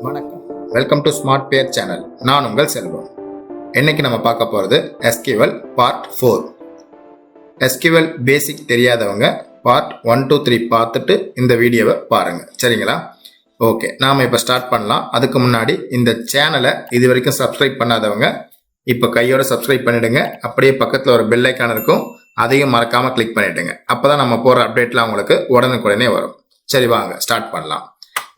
வணக்கம், welcome to smart பேர் channel. நான் உங்கள் செல்வம். இன்னைக்கு நம்ம பார்க்க போகிறது SQL Part-4. SQL பேசிக் தெரியாதவங்க Part 1, 2, 3 பார்த்துட்டு இந்த வீடியோவை பாருங்கள், சரிங்களா? ஓகே, நாம் இப்போ ஸ்டார்ட் பண்ணலாம். அதுக்கு முன்னாடி இந்த சேனலை இது வரைக்கும் சப்ஸ்கிரைப் பண்ணாதவங்க இப்போ கையோட சப்ஸ்கிரைப் பண்ணிவிடுங்க. அப்படியே பக்கத்தில் ஒரு பெல் ஐக்கான் இருக்கும், அதையும் மறக்காமல் கிளிக் பண்ணிவிடுங்க. அப்போ தான் நம்ம போகிற அப்டேட்லாம் உங்களுக்கு உடனுக்குடனே வரும். சரி, வாங்க ஸ்டார்ட் பண்ணலாம்.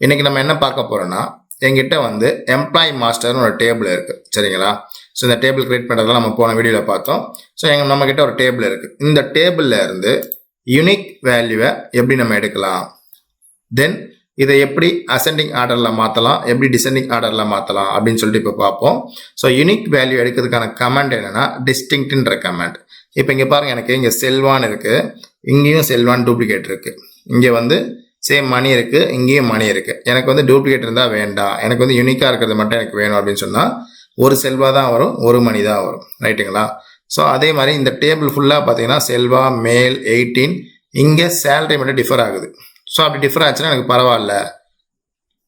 இன்றைக்கி நம்ம என்ன பார்க்க போகிறோன்னா, எங்கிட்ட வந்து எம்ப்ளாயி மாஸ்டர்னு ஒரு டேபிள் இருக்குது, சரிங்களா? ஸோ இந்த டேபிள் கிரியேட் பண்ணுறதுலாம் நம்ம போன வீடியோவில் பார்த்தோம். ஸோ நம்மக்கிட்ட ஒரு டேபிள் இருக்குது. இந்த டேபிளில் இருந்து யூனிக் வேல்யூவை எப்படி நம்ம எடுக்கலாம், தென் இதை எப்படி அசெண்டிங் ஆர்டரில் மாற்றலாம், எப்படி டிசெண்டிங் ஆர்டரில் மாற்றலாம் அப்படின்னு சொல்லிட்டு இப்போ பார்ப்போம். ஸோ யூனிக் வேல்யூ எடுக்கிறதுக்கான கமெண்ட் என்னென்னா டிஸ்டிங்க்ட்ன்ற கமெண்ட். இப்போ இங்கே பாருங்கள், எனக்கு இங்கே செல்வான் இருக்குது, இங்கேயும் செல்வான் டூப்ளிகேட் இருக்குது. இங்கே வந்து சேம் மணி இருக்குது, இங்கேயும் மணி இருக்குது. எனக்கு வந்து டூப்ளிகேட் இருந்தால் வேண்டாம், எனக்கு வந்து யூனிக்காக இருக்கிறது மட்டும் எனக்கு வேணும் அப்படின்னு சொன்னால் ஒரு செல்வா தான் வரும், ஒரு மணி தான் வரும், ரைட்டுங்களா? ஸோ அதே மாதிரி இந்த டேபிள் ஃபுல்லாக பார்த்தீங்கன்னா செல்வா, மேல், 18, இங்கே சேலரி மட்டும் டிஃபர் ஆகுது. ஸோ அப்படி டிஃபர் ஆச்சுன்னா எனக்கு பரவாயில்ல,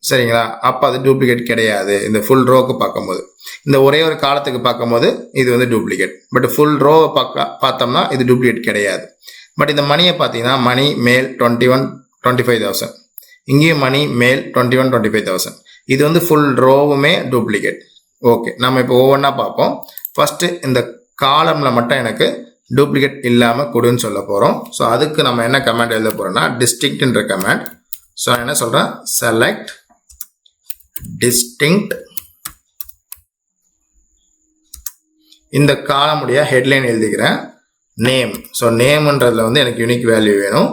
சரிங்களா? அப்போ அது டூப்ளிகேட் கிடையாது. இந்த ஃபுல் ரோவுக்கு பார்க்கும்போது, இந்த ஒரே ஒரு காலத்துக்கு பார்க்கும்போது இது வந்து டூப்ளிகேட். பட் ஃபுல் ரோவை பார்த்தோம்னா இது டூப்ளிகேட் கிடையாது. பட் இந்த மணியை பார்த்தீங்கன்னா மணி மேல் 21, 25,000, இங்கேயும் மணி மேல் 21, 25,000. இது வந்து ஃபுல் ரோவுமே டூப்ளிகேட். ஓகே, நம்ம இப்போ ஒவ்வொன்றா பார்ப்போம். ஃபஸ்ட்டு இந்த காலமில் மட்டும் எனக்கு டூப்ளிகேட் இல்லாமல் கொடுன்னு சொல்ல போகிறோம். ஸோ அதுக்கு நம்ம என்ன கமெண்ட் எழுத போகிறோம்னா டிஸ்டிங்க்ட்ன்ற கமெண்ட். ஸோ நான் என்ன சொல்கிறேன், செலக்ட் டிஸ்டிங்க்ட். இந்த காலமுடைய ஹெட்லைன் எழுதிக்கிறேன், நேம். ஸோ நேம்ன்றதுல வந்து எனக்கு யூனிக் வேல்யூ வேணும்.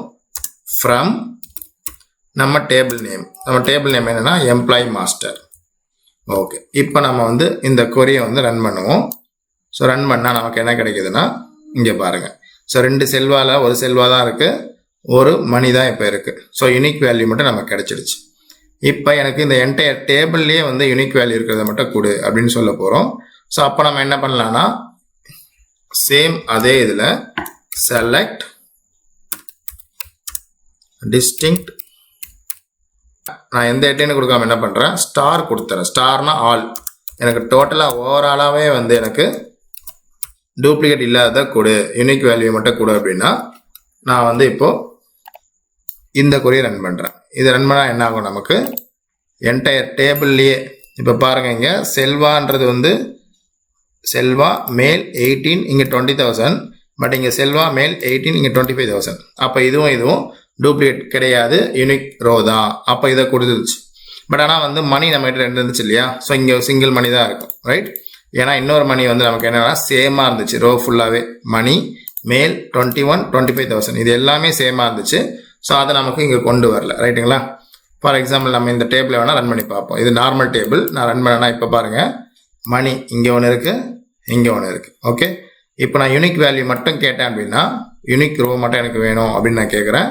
ஃப்ரம் நம்ம டேபிள் நேம், நம்ம டேபிள் நேம் என்னென்னா எம்ப்ளாயி மாஸ்டர். ஓகே, இப்போ நம்ம வந்து இந்த கொரியை வந்து ரன் பண்ணுவோம். ஸோ ரன் பண்ணால் நமக்கு என்ன கிடைக்குதுன்னா, இங்கே பாருங்கள். ஸோ 2 செல்வாவில் ஒரு செல்வா தான் இருக்குது, ஒரு மணி தான் இப்போ இருக்குது. ஸோ யூனிக் வேல்யூ மட்டும் நமக்கு கிடைச்சிடுச்சு. இப்போ எனக்கு இந்த என்டையர் டேபிள்லேயே வந்து யூனிக் வேல்யூ இருக்கிறத மட்டும் கொடு அப்படின்னு சொல்ல போகிறோம். ஸோ அப்போ நம்ம என்ன பண்ணலான்னா, சேம் அதே இதில் செலக்ட் டிஸ்டிங்க்ட். நான் எந்த ஹெட்லைனும் கொடுக்காம என்ன பண்ணுறேன், ஸ்டார் கொடுத்துறேன். ஸ்டார்னா ஆல், எனக்கு டோட்டலாக ஓவராலாகவே வந்து எனக்கு டூப்ளிகேட் இல்லாத கொடு, யூனிக் வேல்யூ மட்டும் கொடு அப்படின்னா நான் வந்து இப்போது இந்த கொரியை ரன் பண்ணுறேன். இது ரன் பண்ணால் என்ன ஆகும், நமக்கு என்டையர் டேபிள்லேயே இப்போ பாருங்கள், இங்கே செல்வான்றது வந்து செல்வா மேல் 18, இங்கே 20,000. பட் இங்கே செல்வா மேல் 18, இங்கே 25,000. அப்போ இதுவும் டூப்ளிகேட் கிடையாது, யூனிக் ரோ தான். அப்போ இதை கொடுத்துருச்சு. பட் ஆனால் வந்து மணி நம்மகிட்ட 2 இருந்துச்சு இல்லையா? ஸோ இங்கே சிங்கிள் மணி தான் இருக்கும், ரைட்? ஏன்னா இன்னொரு மணி வந்து நமக்கு என்னன்னா சேமாக இருந்துச்சு, ரோ ஃபுல்லாகவே மணி மேல் 21, 25,000 இது எல்லாமே சேமாக இருந்துச்சு. ஸோ அதை நமக்கு இங்கே கொண்டு வரல, ரைட்டுங்களா? ஃபார் எக்ஸாம்பிள் நம்ம இந்த டேபிளை வேணால் ரன் பண்ணி பார்ப்போம். இது நார்மல் டேபிள். நான் ரன் பண்ணேன்னா இப்போ பாருங்கள், மணி இங்கே ஒன்று இருக்குது, இங்கே ஒன்று இருக்குது. ஓகே, இப்போ நான் யூனிக் வேல்யூ மட்டும் கேட்டேன் அப்படின்னா, யூனிக் ரோ மட்டும் எனக்கு வேணும் அப்படின்னு நான் கேட்குறேன்.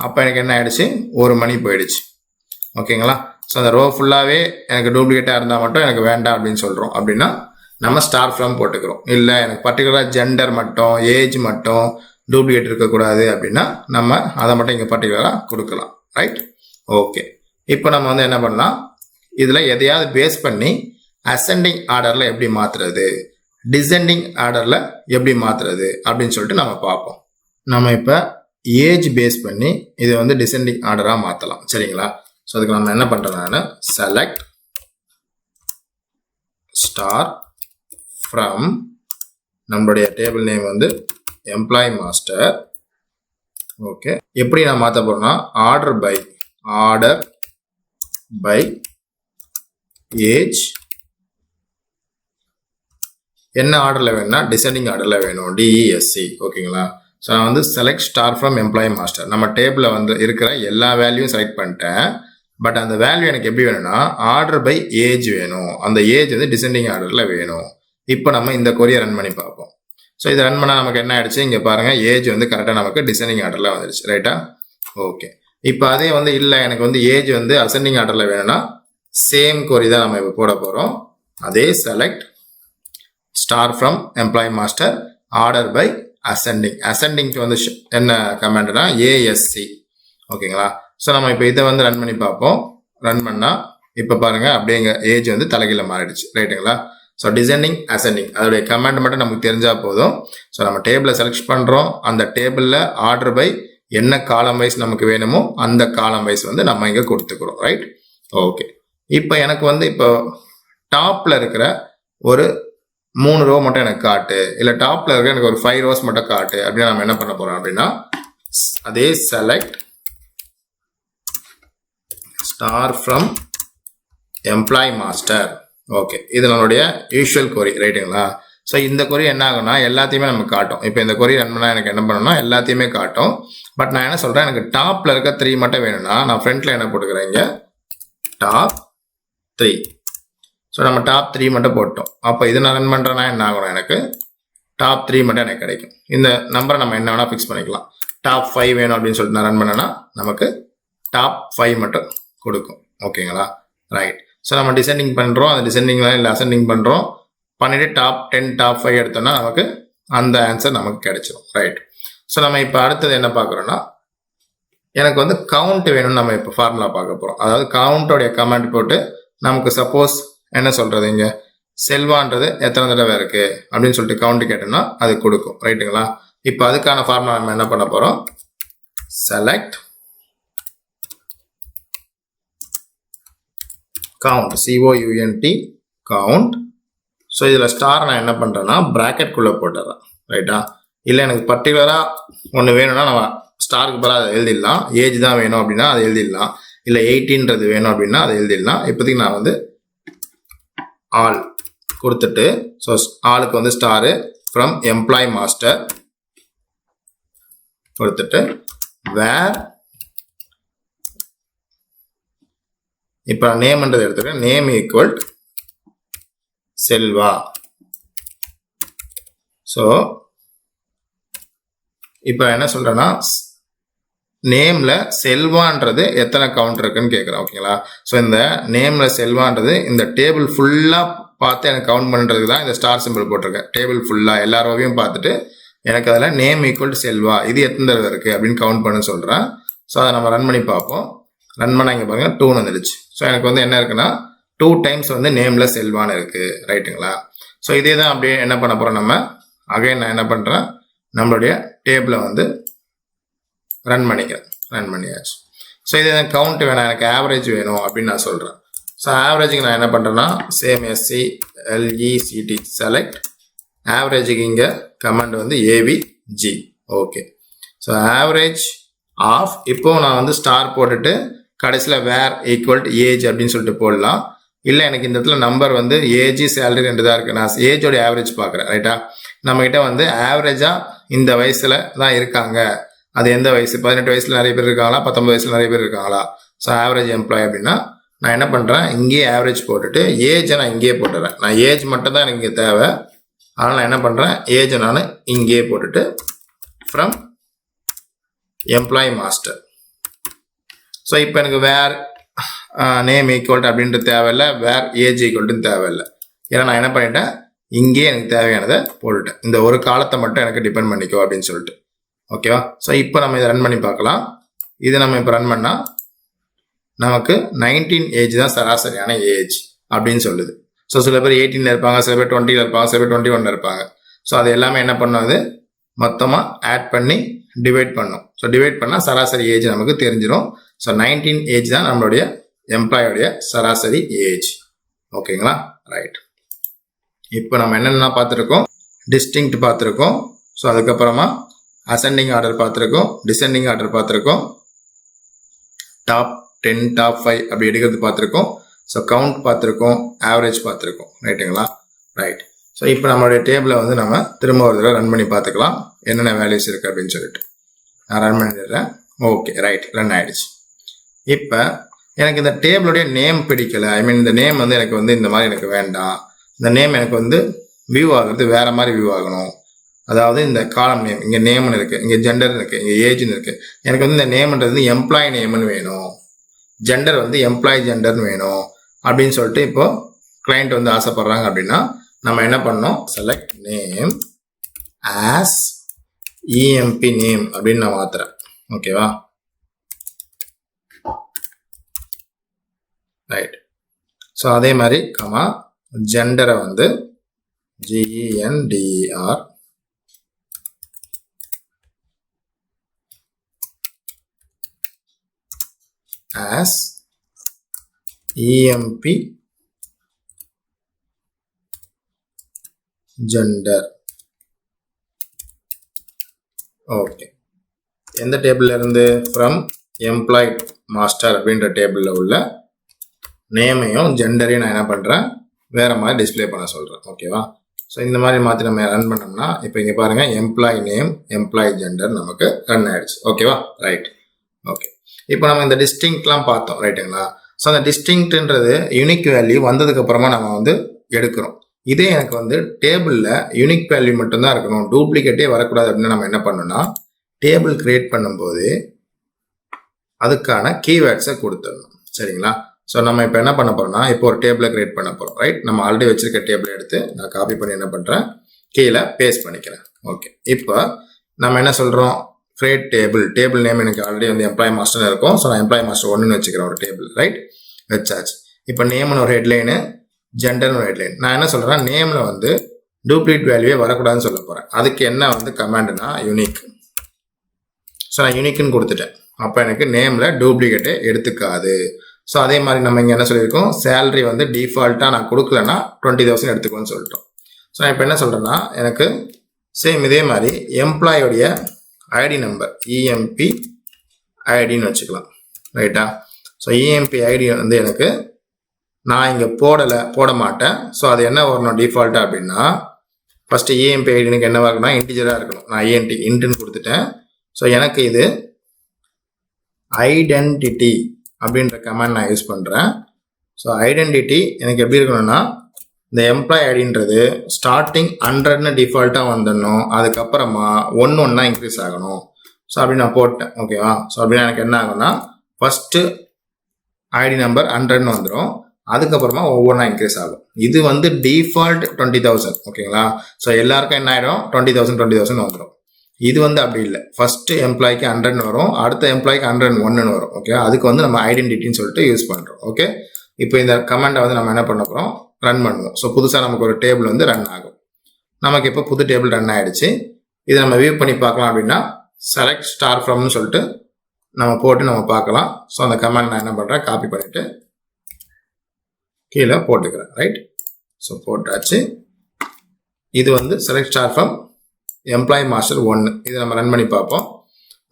அப்போ எனக்கு என்ன ஆகிடுச்சு, ஒரு மணி போயிடுச்சு. ஓகேங்களா? ஸோ அந்த ரோ ஃபுல்லாகவே எனக்கு டூப்ளிகேட்டாக இருந்தால் மட்டும் எனக்கு வேண்டாம் அப்படின்னு சொல்கிறோம். அப்படின்னா நம்ம ஸ்டார் ஃப்ரம் போட்டுக்கிறோம். இல்லை எனக்கு பர்டிகுலராக ஜெண்டர் மட்டும், ஏஜ் மட்டும் டூப்ளிகேட் இருக்கக்கூடாது அப்படின்னா நம்ம அதை மட்டும் இங்கே பர்டிகுலராக கொடுக்கலாம், ரைட்? ஓகே, இப்போ நம்ம வந்து என்ன பண்ணலாம், இதில் எதையாவது பேஸ் பண்ணி அசெண்டிங் ஆர்டரில் எப்படி மாற்றுறது, டிசெண்டிங் ஆர்டரில் எப்படி மாற்றுறது அப்படின்னு சொல்லிட்டு நம்ம பார்ப்போம். நம்ம இப்போ ஏஜ் பேஸ் பண்ணி இதை வந்து டிசெண்டிங் ஆர்டராக மாற்றலாம், சரிங்களா? ஸோ அதுக்கு நம்ம என்ன பண்ணுறோம்னா, செலக்ட் ஸ்டார் ஃப்ரம் நம்மளுடைய டேபிள் நேம் வந்து எம்ப்ளாயி மாஸ்டர். ஓகே, எப்படி நான் மாற்ற போகிறோம்னா, ஆர்டர் பை ஏஜ். என்ன ஆர்டரில் வேணும்னா டிசெண்டிங் ஆர்டரில் வேணும், DESC. ஓகேங்களா? ஸோ நான் வந்து select star from employee master, நம்ம டேபிளில் வந்து இருக்கிற எல்லா வேல்யூவும் செலக்ட் பண்ணிட்டேன். பட் அந்த வேல்யூ எனக்கு எப்படி வேணும்னா ஆர்டர் பை ஏஜ் வேணும், அந்த ஏஜ் வந்து டிசெண்டிங் ஆர்டரில் வேணும். இப்போ நம்ம இந்த கொரியை ரன் பண்ணி பார்ப்போம். ஸோ இதை ரன் பண்ணால் நமக்கு என்ன ஆயிடுச்சு, இங்கே பாருங்கள், ஏஜ் வந்து கரெக்டாக நமக்கு டிசெண்டிங் ஆர்டரில் வந்துடுச்சு, ரைட்டா? ஓகே, இப்போ அதே வந்து இல்லை எனக்கு வந்து ஏஜ் வந்து அசெண்டிங் ஆர்டரில் வேணும்னா சேம் கொரி தான் நம்ம இப்போ போட போகிறோம். அதே select star from employee master order by அசெண்டிங்க்கு வந்து என்ன கமெண்ட்னா ASC. ஓகேங்களா? ஸோ நம்ம இப்போ இதை வந்து ரன் பண்ணி பார்ப்போம். ரன் பண்ணால் இப்போ பாருங்க அப்படியே எங்க ஏஜ் வந்து தலைகீழ மாறிடுச்சு ரைட்டுங்களா. ஸோ டிசெண்டிங் அசெண்டிங் அதோடைய கமாண்ட் மட்டும் நமக்கு தெரிஞ்சா போதும். ஸோ நம்ம டேபிளை செலக்ட் பண்ணுறோம், அந்த டேபிளில் ஆர்டர் பை என்ன காலம் வைஸ் நமக்கு வேணுமோ அந்த காலம் வைஸ் வந்து நம்ம இங்கே கொடுத்துக்கிறோம் ரைட். ஓகே, இப்போ எனக்கு வந்து இப்போ டாப்பில் இருக்கிற ஒரு 3 ரோ மட்டும் எனக்கு காட்டு, இல்லை டாப்பில் இருக்கிற எனக்கு ஒரு 5 ரோஸ் மட்டும் காட்டு அப்படின்னு நம்ம என்ன பண்ண போகிறோம் அப்படின்னா அதே select star from employ master. Okay, இது நம்மளுடைய யூஷுவல் கொரி ரைட்டுங்களா. ஸோ இந்த கொரி என்ன ஆகும்னா எல்லாத்தையுமே நமக்கு காட்டும். இப்போ இந்த கொரி ரன் பண்ணால் எனக்கு என்ன பண்ணணும்னா எல்லாத்தையுமே காட்டும். பட் நான் என்ன சொல்கிறேன், எனக்கு டாப்பில் இருக்க 3 மட்டும் வேணும்னா நான் ஃப்ரண்ட்டில் என்ன போட்டுக்கிறேன், இங்கே டாப் 3. ஸோ நம்ம டாப் 3 மட்டும் போட்டோம். அப்போ இது நான் ரன் பண்ணுறேன்னா என்ன ஆகணும், எனக்கு டாப் 3 மட்டும் எனக்கு கிடைக்கும். இந்த நம்பரை நம்ம என்ன வேணால் ஃபிக்ஸ் பண்ணிக்கலாம். டாப் 5 வேணும் அப்படின்னு சொல்லிட்டு நான் ரன் பண்ணேன்னா நமக்கு டாப் 5 மட்டும் கொடுக்கும். ஓகேங்களா, ரைட். ஸோ நம்ம டிசெண்டிங் பண்ணுறோம், அந்த டிசெண்டிங்லாம் இல்லை அசெண்டிங் பண்ணுறோம் பண்ணிவிட்டு டாப் 10 டாப் 5 எடுத்தோம்னா நமக்கு அந்த ஆன்சர் நமக்கு கிடைச்சிடும் ரைட். ஸோ நம்ம இப்போ அடுத்தது என்ன பார்க்குறோன்னா எனக்கு வந்து கவுண்ட் வேணும்னு நம்ம இப்போ ஃபார்முலா பார்க்க போகிறோம். அதாவது கவுண்டோடைய கமெண்ட் போட்டு நமக்கு சப்போஸ் என்ன சொல்கிறது, இங்கே செல்வான்றது எத்தனை தடவை இருக்குது அப்படின்னு சொல்லிட்டு கவுண்ட் கேட்டோம்னா அது கொடுக்கும் ரைட்டுங்களா. இப்போ அதுக்கான ஃபார்முலா நம்ம என்ன பண்ண போகிறோம், select count COUNT count. So இதில் ஸ்டார் நான் என்ன பண்ணுறேன்னா ப்ராக்கெட்குள்ளே போட்டுறேன் ரைட்டா. இல்லை எனக்கு பர்டிகுலராக ஒன்று வேணும்னா நம்ம ஸ்டாருக்கு பதிலாக அதை எழுதிடலாம். ஏஜ் தான் வேணும் அப்படின்னா அதை எழுதிடலாம். இல்லை 18ன்றது வேணும் அப்படின்னா அதை எழுதிடலாம். இப்போதைக்கு நான் வந்து ஆல் கொடுத்துட்டு ஸோ ஆளுக்கு வந்து ஸ்டாரு ஃப்ரம் எம்ப்ளாய் மாஸ்டர் கொடுத்துட்டு வேர் இப்போ நேம்ன்றது எடுத்துக்கிறேன், நேம் ஈக்குவல் செல்வா. ஸோ இப்போ என்ன சொல்றேன்னா நேம்ல செல்வான்றது எத்தனை கவுண்ட் இருக்குன்னு கேட்குறேன். ஓகேங்களா, ஸோ இந்த நேம்ல செல்வான்றது இந்த டேபிள் ஃபுல்லாக பார்த்து எனக்கு கவுண்ட் பண்ணுறதுக்கு தான் இந்த ஸ்டார் சிம்பிள் போட்டிருக்கேன். டேபிள் ஃபுல்லாக எல்லா ரோவையும் பார்த்துட்டு எனக்கு அதில் நேம் ஈக்குவல் டு செல்வா இது எத்தனை தடவை இருக்குது அப்படின்னு கவுண்ட் பண்ண சொல்கிறேன். ஸோ அதை நம்ம ரன் பண்ணி பார்ப்போம். ரன் பண்ண இங்கே பாருங்க 2 வந்துடுச்சு. ஸோ எனக்கு வந்து என்ன இருக்குன்னா 2 டைம்ஸ் வந்து நேம்ல செல்வான்னு இருக்கு ரைட்டுங்களா. ஸோ இதே தான் அப்படியே என்ன பண்ண போகிறோம் நம்ம அகைன் நான் என்ன பண்ணுறேன், நம்மளுடைய டேபிளை வந்து ரன் பண்ணிக்கிறேன். ரன் பண்ணியாச்சு. ஸோ இதே தான் கவுண்ட் வேணாம், எனக்கு ஆவரேஜ் வேணும் அப்படின்னு நான் சொல்கிறேன். ஸோ ஆவரேஜுக்கு நான் என்ன பண்ணுறேன்னா சேம் SCLECT செலக்ட் ஆவரேஜுக்கு இங்கே கமாண்ட் வந்து AVG. Okay, so average of இப்போ நான் வந்து ஸ்டார் போட்டுட்டு கடைசியில் வேர் ஈக்குவல் டு ஏஜ் அப்படின்னு சொல்லிட்டு போடலாம். இல்லை எனக்கு இந்த இடத்துல நம்பர் வந்து ஏஜ் சேலரி 2 தான் இருக்குது. நான் ஏஜோட ஆவரேஜ் பார்க்குறேன் ரைட்டா. நம்மகிட்ட வந்து ஆவரேஜாக இந்த வயசில் தான் இருக்காங்க. அது எந்த வயசு, 18 வயசில் நிறைய பேர் இருக்காங்களா, 19 வயசில் நிறைய பேர் இருக்காங்களா. ஸோ ஆவரேஜ் எம்ப்ளாய் அப்படின்னா நான் என்ன பண்ணுறேன், இங்கேயே ஆவரேஜ் போட்டுட்டு ஏஜை நான் இங்கேயே போட்டுறேன். நான் ஏஜ் மட்டும் தான் எனக்கு இங்கே தேவை. அதனால் நான் என்ன பண்ணுறேன், ஏஜை நான் இங்கேயே போட்டுட்டு ஃப்ரம் எம்ப்ளாய் மாஸ்டர். ஸோ இப்போ எனக்கு வேர் நேம் ஈக்குவல் அப்படின்ட்டு தேவையில்லை, வேர் ஏஜ் ஈக்குவல்ட்டுன்னு தேவையில்லை. ஏன்னா நான் என்ன பண்ணிட்டேன், இங்கேயே எனக்கு தேவையானதை போட்டுட்டேன். இந்த ஒரு காலத்தை மட்டும் எனக்கு டிபெண்ட் பண்ணிக்கோ அப்படின்னு சொல்லிட்டு. ஓகேவா. ஸோ இப்போ நம்ம இதை ரன் பண்ணி பார்க்கலாம். இது நம்ம இப்போ ரன் பண்ணால் நமக்கு 19 ஏஜ் தான் சராசரியான ஏஜ் அப்படின்னு சொல்லுது. ஸோ சில பேர் 18ல் இருப்பாங்க, சில பேர் 20ல் இருப்பாங்க, சில பேர் 21ல் இருப்பாங்க. ஸோ அது எல்லாமே என்ன பண்ணாது மொத்தமாக ஆட் பண்ணி டிவைட் பண்ணும். ஸோ டிவைட் பண்ணால் சராசரி ஏஜ் நமக்கு தெரிஞ்சிடும். ஸோ 19 ஏஜ் தான் நம்மளுடைய எம்ப்ளாயோடைய சராசரி ஏஜ். ஓகேங்களா, ரைட். இப்போ நம்ம என்னென்ன பார்த்துருக்கோம், டிஸ்டிங்க்ட் பார்த்துருக்கோம். ஸோ அதுக்கப்புறமா அசெண்டிங் ஆர்டர் பார்த்துருக்கோம், டிசெண்டிங் ஆர்டர் பார்த்துருக்கோம், டாப் 10 டாப் 5 அப்படி எடுக்கிறது பார்த்துருக்கோம். ஸோ கவுண்ட் பார்த்துருக்கோம், ஆவரேஜ் பார்த்துருக்கோம் ரைட்டுங்களா, ரைட். ஸோ இப்போ நம்மளுடைய டேபிளை வந்து நம்ம திரும்ப ஒரு தடவை ரன் பண்ணி பார்த்துக்கலாம் என்னென்ன வேல்யூஸ் இருக்குது அப்படின்னு சொல்லிட்டு. நான் ரன் பண்ணிடுறேன். ஓகே, ரைட், ரன் ஆகிடுச்சு. இப்போ எனக்கு இந்த டேபிளுடைய நேம் பிடிக்கலை. ஐ மீன் இந்த நேம் வந்து எனக்கு வந்து இந்த மாதிரி எனக்கு வேண்டாம். இந்த நேம் எனக்கு வந்து வியூ ஆகுறது வேறு மாதிரி வியூ ஆகணும். அதாவது இந்த காலம் நேம் இங்கே நேம்னு இருக்குது, இங்கே ஜெண்டர் இருக்குது, இங்கே ஏஜ்னு இருக்குது. எனக்கு வந்து இந்த நேம்ன்றது எம்ப்ளாய் நேம்னு வேணும், ஜெண்டர் வந்து எம்ப்ளாய் ஜெண்டர்னு வேணும் அப்படின்னு சொல்லிட்டு இப்போ கிளைண்ட் வந்து ஆசைப்படுறாங்க. அப்படின்னா நம்ம என்ன பண்ணோம், select name as EMP name அப்படின்னு நான் மாத்துறேன். ஓகேவா, ரைட். ஸோ அதே மாதிரி கமா ஜெண்டரை வந்து GENDER as EMP gender. Okay, எந்த டேபிள்ல இருந்து? ஃப்ரம் எம்ப்ளாய்ட் மாஸ்டர் அப்படின்ற டேபிளில் உள்ள நேமையும் ஜெண்டரையும் நான் என்ன பண்ணுறேன், வேறு மாதிரி டிஸ்பிளே பண்ண சொல்கிறேன். ஓகேவா? ஸோ இந்த மாதிரி மாற்றி நம்ம ரன் பண்ணோம்னா இப்போ இங்கே பாருங்கள், எம்ப்ளாய் நேம் எம்ப்ளாய் ஜெண்டர் நமக்கு ரன் ஆகிடுச்சு. ஓகேவா? ரைட். ஓகே, இப்போ நம்ம இந்த டிஸ்டிங்க்ட்லாம் பார்த்தோம், ரைட்டுங்களா? ஸோ அந்த டிஸ்டிங்க்ட்ன்றது யூனிக் வேல்யூ வந்ததுக்கப்புறமா நம்ம வந்து எடுக்கிறோம். இதே எனக்கு வந்து டேபிளில் யூனிக் வேல்யூ மட்டும்தான் இருக்கணும், டூப்ளிகேட்டே வரக்கூடாது அப்படின்னு நம்ம என்ன பண்ணோம்னா, டேபிள் கிரியேட் பண்ணும்போது அதுக்கான கீவேர்ட்ஸை கொடுத்துடணும். சரிங்களா? ஸோ நம்ம இப்போ என்ன பண்ண போகிறோம்னா, இப்போ ஒரு டேபிளை கிரியேட் பண்ண போகிறோம். ரைட், நம்ம ஆல்ரெடி வச்சிருக்க டேபிளை எடுத்து நான் காப்பி பண்ணி என்ன பண்ணுறேன், கீழே பேஸ்ட் பண்ணிக்கிறேன். ஓகே, இப்போ நம்ம என்ன சொல்கிறோம், கிரியேட் டேபிள் நேம் எனக்கு ஆல்ரெடி வந்து எம்ப்ளாய் மாஸ்டர் இருக்கும். ஸோ நான் எம்ப்ளாய் மாஸ்டர் 1ன்னு வச்சுக்கிறேன் ஒரு டேபிள். ரைட், வச்சாச்சு. இப்போ நேம்னு ஒரு ஹெட்லைனு, ஜெண்டர்னு ஒரு ஹெட்லைன். நான் என்ன சொல்கிறேன், நேமில் வந்து டூப்ளிகேட் வேல்யூவே வரக்கூடாதுன்னு சொல்ல போகிறேன். அதுக்கு என்ன வந்து கமாண்டுனா யூனிக். ஸோ நான் யூனிக்னு கொடுத்துட்டேன். அப்போ எனக்கு நேமில் டூப்ளிகேட்டே எடுத்துக்காது. ஸோ அதே மாதிரி நம்ம இங்கே என்ன சொல்லியிருக்கோம், சேலரி வந்து டிஃபால்ட்டாக நான் கொடுக்கலன்னா 20,000 எடுத்துக்கோன்னு சொல்லிட்டோம். ஸோ நான் இப்போ என்ன சொல்கிறேன்னா, எனக்கு சேம் இதே மாதிரி எம்ப்ளாயோடைய ஐடி நம்பர் EMP ஐடின்னு வச்சுக்கலாம். ரைட்டா? ஸோ EMP ஐடி வந்து எனக்கு நான் இங்கே போட மாட்டேன். ஸோ அது என்ன வரணும் டிஃபால்ட்டாக அப்படின்னா, ஃபஸ்ட்டு EMP ஐடி எனக்கு என்னவாக இருக்குன்னா இன்டிஜராக இருக்கணும். நான் இன்ட்டுன்னு கொடுத்துட்டேன். ஸோ எனக்கு இது ஐடென்டிட்டி அப்படின்ற கமாண்ட் நான் யூஸ் பண்ணுறேன். ஸோ ஐடென்டிட்டி எனக்கு எப்படி இருக்கணும்னா, இந்த எம்ப்ளாய் ஐடின்றது ஸ்டார்டிங் 100ன்னு டிஃபால்ட்டாக வந்துடணும். அதுக்கப்புறமா 1 இன்க்ரீஸ் ஆகணும். ஸோ அப்படி நான் போட்டேன். ஓகேவா? ஸோ அப்படின்னா எனக்கு என்ன ஆகும்னா, ஃபஸ்ட்டு ஐடி நம்பர் 100ன்னு வந்துடும். அதுக்கப்புறமா ஒவ்வொன்றா இன்க்ரீஸ் ஆகும். இது வந்து டிஃபால்ட் 20,000. ஓகேங்களா? ஸோ எல்லாருக்கும் என்ன ஆகிடும், 20,000 வந்துடும். இது வந்து அப்படி இல்லை, ஃபர்ஸ்ட் எம்ப்ளாய்க்கு 100ன்னு வரும், அடுத்த எம்ப்ளாய்க்கு 101ன்னு வரும். ஓகே, அதுக்கு வந்து நம்ம ஐடென்டிட்டின்னு சொல்லிட்டு யூஸ் பண்ணுறோம். ஓகே, இப்போ இந்த கமாண்டை வந்து நம்ம என்ன பண்ண போகிறோம், ரன் பண்ணுவோம். ஸோ புதுசாக நமக்கு ஒரு டேபிள் வந்து ரன் ஆகும். நமக்கு இப்போ புது டேபிள் ரன் ஆகிடுச்சு. இதை நம்ம வியூ பண்ணி பார்க்கலாம் அப்படின்னா, செலக்ட் ஸ்டார் ஃப்ரம்னு சொல்லிட்டு நம்ம போட்டு நம்ம பார்க்கலாம். ஸோ அந்த கமாண்ட் நான் என்ன பண்ணுறேன், காப்பி பண்ணிவிட்டு கீழே போட்டுக்கிறேன். ரைட், ஸோ போட்டாச்சு. இது வந்து select star from employ master 1. இதை நம்ம ரன் பண்ணி பார்ப்போம்.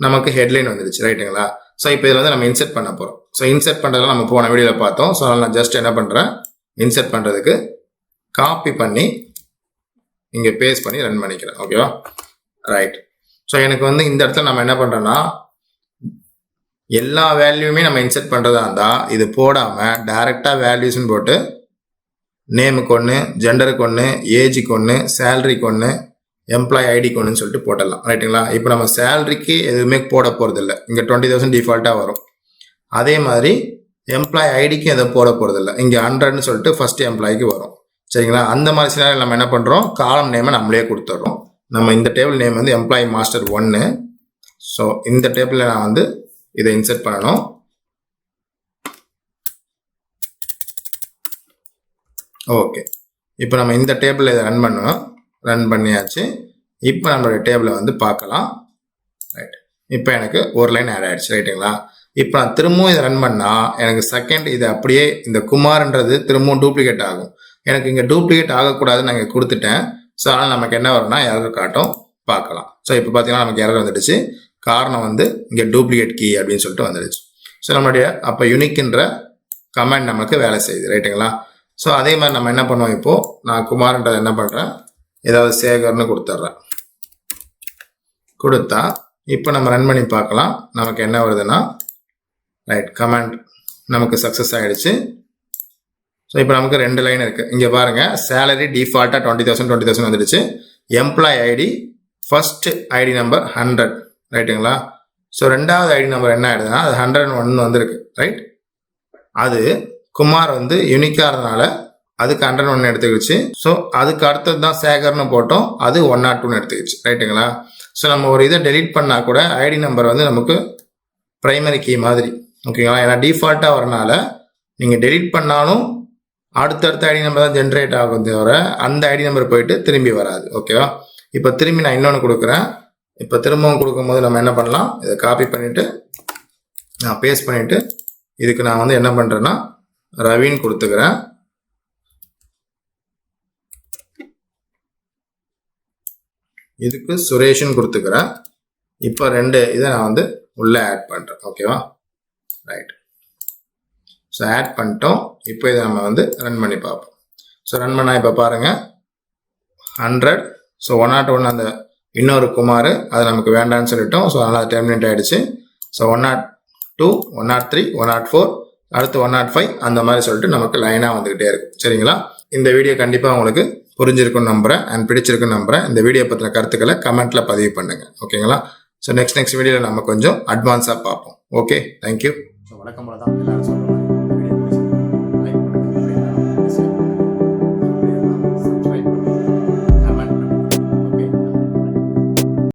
நமக்கு ஹெட்லைன் வந்துடுச்சு. ரைட்டுங்களா? ஸோ இப்போ இதில் வந்து நம்ம இன்செர்ட் பண்ண போகிறோம். ஸோ இன்செர்ட் பண்ணுறதுலாம் நம்ம போன வீடியோவில் பார்த்தோம். ஸோ அதனால் நான் ஜஸ்ட் என்ன பண்ணுறேன், இன்செர்ட் பண்ணுறதுக்கு காப்பி பண்ணி இங்கே பேஸ்ட் பண்ணி ரன் பண்ணிக்கிறேன். ஓகேவா? ரைட். ஸோ எனக்கு வந்து இந்த இடத்துல நம்ம என்ன பண்ணுறோன்னா, எல்லா வேல்யூமே நம்ம இன்செர்ட் பண்ணுறதா இருந்தால் இது போடாமல் டைரெக்டாக வேல்யூஸ்ன்னு போட்டு நேமுக்கு ஒன்று, ஜெண்டருக்கு ஒன்று, ஏஜுக்கு ஒன்று, சேலரிக்கு ஒன்று, எம்ப்ளாய் ஐடிக்கு ஒன்றுன்னு சொல்லிட்டு போட்டலாம். ரைட்டுங்களா? இப்போ நம்ம சேலரிக்கு எதுவுமே போட போகிறது இல்லை, இங்கே 20,000 டிஃபால்ட்டாக வரும். அதே மாதிரி எம்ப்ளாய் ஐடிக்கும் எதுவும் போட போகிறது இல்லை, இங்கே 100ன்னு சொல்லிட்டு ஃபர்ஸ்ட் எம்ப்ளாய்க்கு வரும். சரிங்களா? அந்த மாதிரி சினாரியில் நம்ம என்ன பண்ணுறோம், காலம் நேமை நம்மளே கொடுத்துட்றோம். நம்ம இந்த டேபிள் நேம் வந்து எம்ப்ளாய் மாஸ்டர் 1. ஸோ இந்த டேபிளில் நான் வந்து இதை இன்செர்ட் பண்ணணும். ஓகே, இப்போ நம்ம இந்த டேபிளில் இதை ரன் பண்ணுவோம். ரன் பண்ணியாச்சு. இப்போ நம்மளுடைய டேபிளை வந்து பார்க்கலாம். ரைட், இப்போ எனக்கு ஒரு லைன் ஆட் ஆகிடுச்சு. ரைட்டுங்களா? இப்போ நான் திரும்பவும் இதை ரன் பண்ணால் எனக்கு செகண்ட் இது அப்படியே இந்த குமார்ன்றது திரும்பவும் டூப்ளிகேட் ஆகும். எனக்கு இங்கே டூப்ளிகேட் ஆகக்கூடாதுன்னு நான் இங்கே கொடுத்துட்டேன். ஸோ அதனால் நமக்கு என்ன வரும்னா எரர் காட்டும், பார்க்கலாம். ஸோ இப்போ பார்த்தீங்கன்னா நமக்கு எரர் வந்துடுச்சு. காரணம் வந்து இங்கே டூப்ளிகேட் கீ அப்படின்னு சொல்லிட்டு வந்துடுச்சு. ஸோ நம்மளுடைய அப்போ யூனிக்ன்ற கமாண்ட் நமக்கு வேலை செய்யுது. ரைட்டுங்களா? ஸோ அதே மாதிரி நம்ம என்ன பண்ணுவோம், இப்போது நான் குமார்ன்றதை என்ன பண்ணுறேன், ஏதாவது சேகர்னு கொடுத்துட்றேன். கொடுத்தா இப்போ நம்ம ரன் பண்ணி பார்க்கலாம். நமக்கு என்ன வருதுன்னா, ரைட், கமாண்ட் நமக்கு சக்ஸஸ் ஆகிடுச்சு. ஸோ இப்போ நமக்கு 2 லைன் இருக்குது. இங்கே பாருங்கள், சேலரி டிஃபால்ட்டாக 20,000 வந்துடுச்சு. Employ ID first ID number 100. ரைட்டுங்களா? ஸோ ரெண்டாவது ஐடி நம்பர் என்ன ஆகிடுதுன்னா, அது 101 வந்திருக்கு. ரைட், அது குமார் வந்து யூனிக்காக இருந்தனால அதுக்கு 101 எடுத்துக்கிச்சு. ஸோ அதுக்கு அடுத்தது தான் சேகர்னு போட்டோம், அது 102 எடுத்துக்கிச்சு. ரைட்டுங்களா? ஸோ நம்ம ஒரு இதை டெலீட் பண்ணால் கூட ஐடி நம்பர் வந்து நமக்கு ப்ரைமரி கீ மாதிரி. ஓகேங்களா? ஏன்னா டிஃபால்ட்டாக வரனால நீங்கள் டெலீட் பண்ணாலும் அடுத்தடுத்த ஐடி நம்பர் தான் ஜென்ரேட் ஆகும் தவிர அந்த ஐடி நம்பர் போயிட்டு திரும்பி வராது. ஓகேவா? இப்போ திரும்பி நான் இன்னொன்று கொடுக்குறேன். இப்போ திரும்பவும் கொடுக்கும்போது நம்ம என்ன பண்ணலாம், இதை காப்பி பண்ணிவிட்டு நான் பேஸ்ட் பண்ணிவிட்டு இதுக்கு நான் வந்து என்ன பண்ணுறேன்னா ரவின்னு கொடுத்துக்கிறேன். இதுக்கு சுரேஷன் கொடுத்துக்கிறேன். இப்போ 2 இதை நான் வந்து உள்ளே ஆட் பண்ணுறேன். ஓகேவா? ரைட். ஸோ ஆட் பண்ணிட்டோம். இப்போ இதை நம்ம வந்து ரன் பண்ணி பார்ப்போம். ஸோ ரன் பண்ணால் இப்போ பாருங்கள் 100. ஸோ 101 அந்த இன்னொரு குமார் அது நமக்கு வேண்டான்னு சொல்லிட்டோம். ஸோ அதனால் டெர்மினேட் ஆகிடுச்சு. ஸோ 102, 103, 104, அடுத்து 105 அந்த மாதிரி சொல்லிட்டு நமக்கு லைனாக வந்துக்கிட்டே இருக்கும். சரிங்களா? இந்த வீடியோ கண்டிப்பாக உங்களுக்கு புரிஞ்சிருக்குன்னு நம்புகிறேன் அண்ட் பிடிச்சிருக்குன்னு நம்புகிறேன். இந்த வீடியோ பற்றின கருத்துக்களை கமெண்ட்டில் பதிவு பண்ணுங்கள். ஓகேங்களா? ஸோ நெக்ஸ்ட் வீடியோவில் நம்ம கொஞ்சம் அட்வான்ஸாக பார்ப்போம். Okay, thank you. ஸோ வழக்கம் போல தான் எல்லாரும் சொல்கிறோம்.